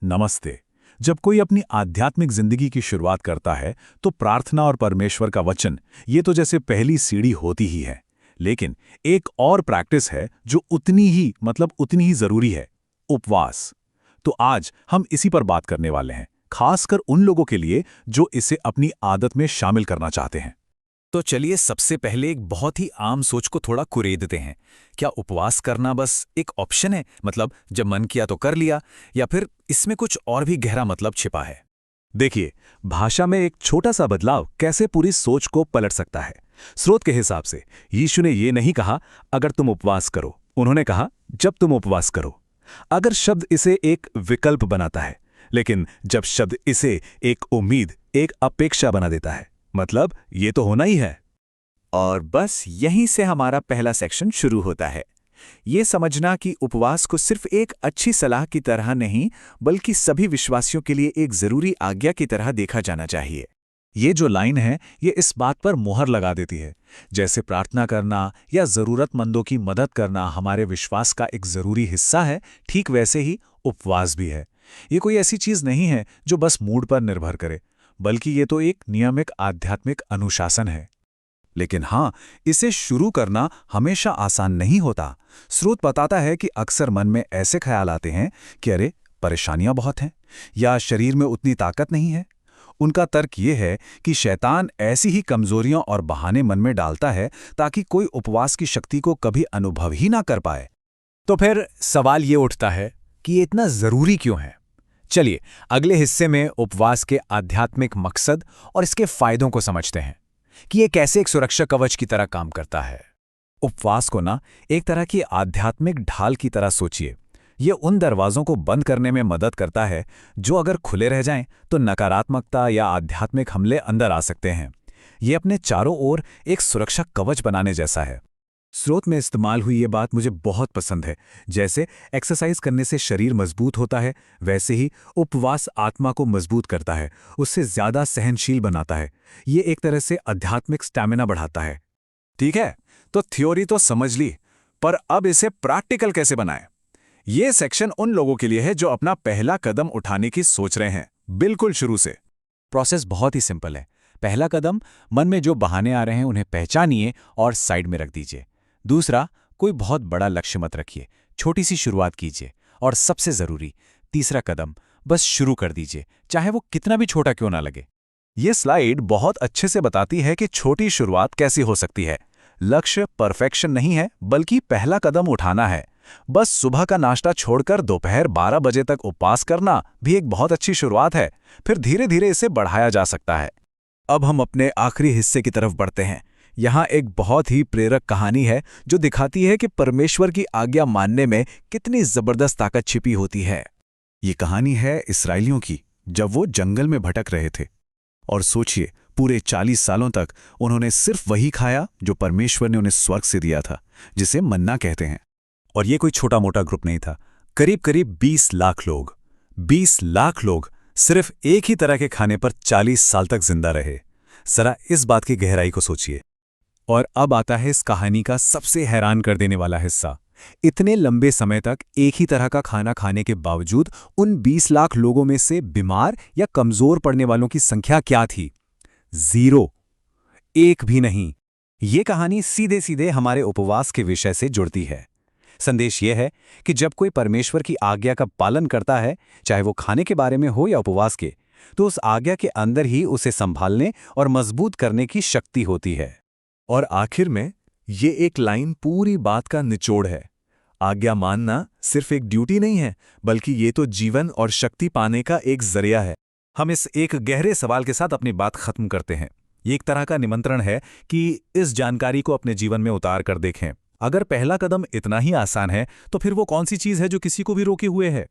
नमस्ते। जब कोई अपनी आध्यात्मिक जिंदगी की शुरुआत करता है तो प्रार्थना और परमेश्वर का वचन ये तो जैसे पहली सीढ़ी होती ही है। लेकिन एक और प्रैक्टिस है जो उतनी ही जरूरी है, उपवास। तो आज हम इसी पर बात करने वाले हैं, खासकर उन लोगों के लिए जो इसे अपनी आदत में शामिल करना चाहते हैं। तो चलिए सबसे पहले एक बहुत ही आम सोच को थोड़ा कुरेदते हैं। क्या उपवास करना बस एक ऑप्शन है, मतलब जब मन किया तो कर लिया, या फिर इसमें कुछ और भी गहरा मतलब छिपा है? देखिए, भाषा में एक छोटा सा बदलाव कैसे पूरी सोच को पलट सकता है। स्रोत के हिसाब से यीशु ने ये नहीं कहा अगर तुम उपवास करो, उन्होंने कहा जब तुम उपवास करो। अगर शब्द इसे एक विकल्प बनाता है, लेकिन जब शब्द इसे एक उम्मीद, एक अपेक्षा बना देता है, मतलब ये तो होना ही है। और बस यहीं से हमारा पहला सेक्शन शुरू होता है। ये समझना कि उपवास को सिर्फ एक अच्छी सलाह की तरह नहीं, बल्कि सभी विश्वासियों के लिए एक जरूरी आज्ञा की तरह देखा जाना चाहिए। ये जो लाइन है, ये इस बात पर मुहर लगा देती है, जैसे प्रार्थना करना या जरूरतमंदों की मदद करना हमारे विश्वास का एक जरूरी हिस्सा है, ठीक वैसे ही उपवास भी है। ये कोई ऐसी चीज नहीं है जो बस मूड पर निर्भर करे, बल्कि ये तो एक नियमित आध्यात्मिक अनुशासन है। लेकिन हाँ, इसे शुरू करना हमेशा आसान नहीं होता। स्रोत बताता है कि अक्सर मन में ऐसे ख्याल आते हैं कि अरे, परेशानियां बहुत हैं या शरीर में उतनी ताकत नहीं है। उनका तर्क ये है कि शैतान ऐसी ही कमजोरियां और बहाने मन में डालता है ताकि कोई उपवास की शक्ति को कभी अनुभव ही ना कर पाए। तो फिर सवाल ये उठता है कि ये इतना जरूरी क्यों है? चलिए अगले हिस्से में उपवास के आध्यात्मिक मकसद और इसके फायदों को समझते हैं कि ये कैसे एक सुरक्षा कवच की तरह काम करता है। उपवास को ना एक तरह की आध्यात्मिक ढाल की तरह सोचिए। ये उन दरवाजों को बंद करने में मदद करता है जो अगर खुले रह जाएं तो नकारात्मकता या आध्यात्मिक हमले अंदर आ सकते हैं। ये अपने चारों ओर एक सुरक्षा कवच बनाने जैसा है। स्रोत में इस्तेमाल हुई ये बात मुझे बहुत पसंद है। जैसे एक्सरसाइज करने से शरीर मजबूत होता है, वैसे ही उपवास आत्मा को मजबूत करता है, उससे ज्यादा सहनशील बनाता है। ये एक तरह से आध्यात्मिक स्टैमिना बढ़ाता है। ठीक है, तो थ्योरी तो समझ ली, पर अब इसे प्रैक्टिकल कैसे बनाएं? ये सेक्शन उन लोगों के लिए है जो अपना पहला कदम उठाने की सोच रहे हैं, बिल्कुल शुरू से। प्रोसेस बहुत ही सिंपल है। पहला कदम, मन में जो बहाने आ रहे हैं उन्हें पहचानिए और साइड में रख दीजिए। दूसरा, कोई बहुत बड़ा लक्ष्य मत रखिए, छोटी सी शुरुआत कीजिए। और सबसे जरूरी, तीसरा कदम, बस शुरू कर दीजिए, चाहे वो कितना भी छोटा क्यों ना लगे। ये स्लाइड बहुत अच्छे से बताती है कि छोटी शुरुआत कैसी हो सकती है। लक्ष्य परफेक्शन नहीं है, बल्कि पहला कदम उठाना है। बस सुबह का नाश्ता छोड़कर दोपहर 12 बजे तक उपवास करना भी एक बहुत अच्छी शुरुआत है। फिर धीरे धीरे इसे बढ़ाया जा सकता है। अब हम अपने आखिरी हिस्से की तरफ बढ़ते हैं। यहाँ एक बहुत ही प्रेरक कहानी है जो दिखाती है कि परमेश्वर की आज्ञा मानने में कितनी जबरदस्त ताकत छिपी होती है। ये कहानी है इस्राएलियों की, जब वो जंगल में भटक रहे थे। और सोचिए, पूरे 40 सालों तक उन्होंने सिर्फ वही खाया जो परमेश्वर ने उन्हें स्वर्ग से दिया था, जिसे मन्ना कहते हैं। और ये कोई छोटा मोटा ग्रुप नहीं था, करीब करीब 20 लाख लोग। 20 लाख लोग सिर्फ एक ही तरह के खाने पर 40 साल तक जिंदा रहे। जरा इस बात की गहराई को सोचिए। और अब आता है इस कहानी का सबसे हैरान कर देने वाला हिस्सा। इतने लंबे समय तक एक ही तरह का खाना खाने के बावजूद उन 20 लाख लोगों में से बीमार या कमजोर पड़ने वालों की संख्या क्या थी? 0, एक भी नहीं। ये कहानी सीधे सीधे हमारे उपवास के विषय से जुड़ती है। संदेश यह है कि जब कोई परमेश्वर की आज्ञा का पालन करता है, चाहे वो खाने के बारे में हो या उपवास के, तो उस आज्ञा के अंदर ही उसे संभालने और मजबूत करने की शक्ति होती है। और आखिर में ये एक लाइन पूरी बात का निचोड़ है। आज्ञा मानना सिर्फ एक ड्यूटी नहीं है, बल्कि ये तो जीवन और शक्ति पाने का एक जरिया है। हम इस एक गहरे सवाल के साथ अपनी बात खत्म करते हैं। ये एक तरह का निमंत्रण है कि इस जानकारी को अपने जीवन में उतार कर देखें। अगर पहला कदम इतना ही आसान है, तो फिर वो कौन सी चीज है जो किसी को भी रोके हुए है?